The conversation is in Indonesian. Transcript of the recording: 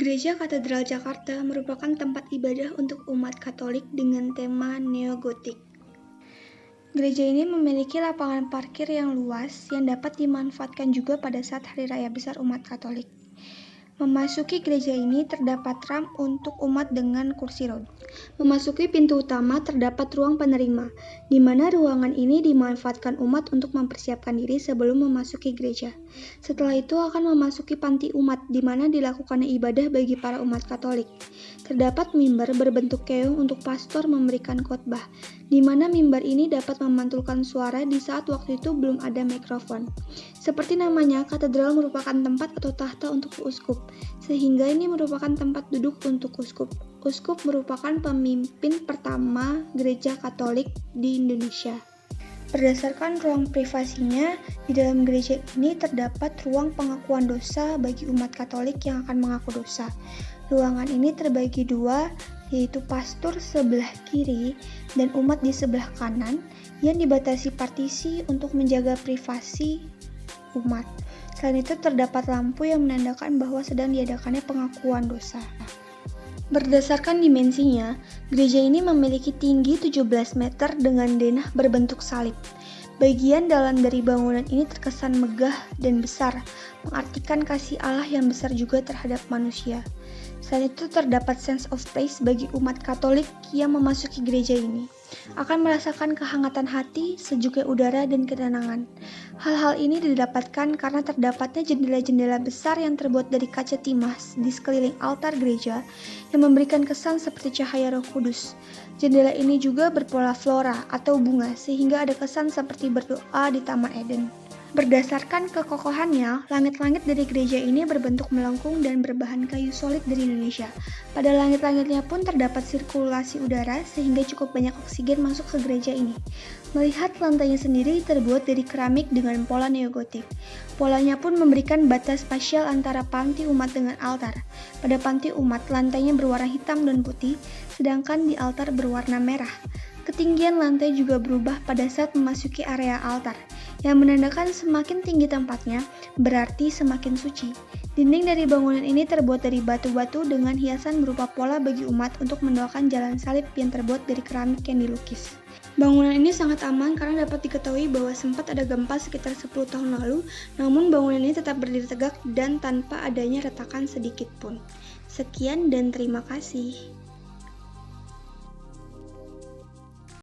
Gereja Katedral Jakarta merupakan tempat ibadah untuk umat Katolik dengan tema neogotik. Gereja ini memiliki lapangan parkir yang luas yang dapat dimanfaatkan juga pada saat hari raya besar umat Katolik. Memasuki gereja ini terdapat ramp untuk umat dengan kursi roda. Memasuki pintu utama terdapat ruang penerima, di mana ruangan ini dimanfaatkan umat untuk mempersiapkan diri sebelum memasuki gereja. Setelah itu akan memasuki panti umat, di mana dilakukan ibadah bagi para umat Katolik. Terdapat mimbar berbentuk keong untuk pastor memberikan khotbah, di mana mimbar ini dapat memantulkan suara di saat waktu itu belum ada mikrofon. Seperti namanya, katedral merupakan tempat atau tahta untuk uskup, sehingga ini merupakan tempat duduk untuk uskup. Uskup merupakan pemimpin pertama gereja Katolik di Indonesia. Berdasarkan ruang privasinya, di dalam gereja ini terdapat ruang pengakuan dosa bagi umat Katolik yang akan mengaku dosa. Ruangan ini terbagi dua, yaitu pastor sebelah kiri dan umat di sebelah kanan, yang dibatasi partisi untuk menjaga privasi umat. Selain itu terdapat lampu yang menandakan bahwa sedang diadakannya pengakuan dosa. Berdasarkan dimensinya, gereja ini memiliki tinggi 17 meter dengan denah berbentuk salib. Bagian dalam dari bangunan ini terkesan megah dan besar, mengartikan kasih Allah yang besar juga terhadap manusia. Selain itu terdapat sense of place bagi umat Katolik yang memasuki gereja ini. Akan merasakan kehangatan hati, sejuknya udara, dan ketenangan. Hal-hal ini didapatkan karena terdapatnya jendela-jendela besar yang terbuat dari kaca timas di sekeliling altar gereja yang memberikan kesan seperti cahaya Roh Kudus. Jendela ini juga berpola flora atau bunga sehingga ada kesan seperti berdoa di Taman Eden. Berdasarkan kekokohannya, langit-langit dari gereja ini berbentuk melengkung dan berbahan kayu solid dari Indonesia. Pada langit-langitnya pun terdapat sirkulasi udara sehingga cukup banyak oksigen masuk ke gereja ini. Melihat lantainya sendiri terbuat dari keramik dengan pola neogotik. Polanya pun memberikan batas spasial antara panti umat dengan altar. Pada panti umat, lantainya berwarna hitam dan putih, sedangkan di altar berwarna merah. Ketinggian lantai juga berubah pada saat memasuki area altar, yang menandakan semakin tinggi tempatnya, berarti semakin suci. Dinding dari bangunan ini terbuat dari batu-batu dengan hiasan berupa pola bagi umat untuk mendoakan jalan salib yang terbuat dari keramik yang dilukis. Bangunan ini sangat aman karena dapat diketahui bahwa sempat ada gempa sekitar 10 tahun lalu, namun bangunan ini tetap berdiri tegak dan tanpa adanya retakan sedikit pun. Sekian dan terima kasih.